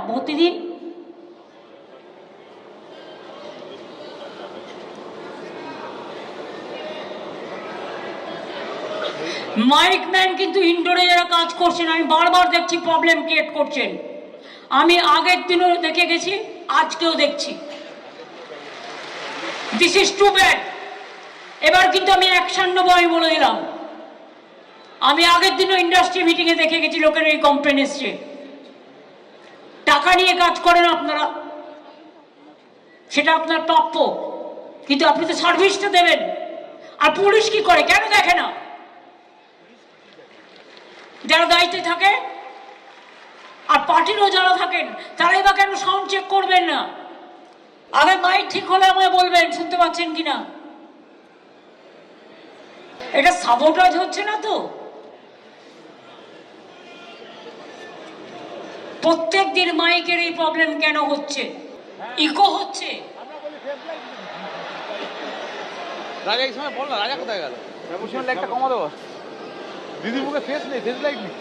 প্রতিদিন? Mic man কিন্তু ইনডোরে যারা কাজ করছেন আমি বারবার দেখছি প্রবলেম ক্রিয়েট করছেন। আমি আগের দিনও দেখে গেছি, আজকেও দেখছি। This is too bad. এবার কিন্তু আমি অ্যাকশন নেবো, আমি বলে দিলাম। আমি আগের দিনও ইন্ডাস্ট্রি মিটিংয়ে দেখে গেছি লোকের এই কমপ্লেন এসছে। টাকা নিয়ে কাজ করেন আপনারা, সেটা আপনার প্রাপ্য, কিন্তু আপনি তো সার্ভিসটা দেবেন। আর পুলিশ কি করে, কেন দেখে না? যারা দায়িত্বে থাকে আর পার্টিরও যারা থাকেন তারাই বা কেন সাউন্ড চেক করবেন না? আগে মাইক ঠিক হলে আমায় বলবেন শুনতে পাচ্ছেন কিনা। এটা সাবোটাজ হচ্ছে না তো? প্রত্যেক দিন মাইকের এই প্রবলেম কেন হচ্ছে? ইকো হচ্ছে। রাজা এই সময় বল না, রাজা কোথায় গেল? লাইটটা কমা দেবো। দিদির মুখে ফেস নেই, ফেস লাইট নেই।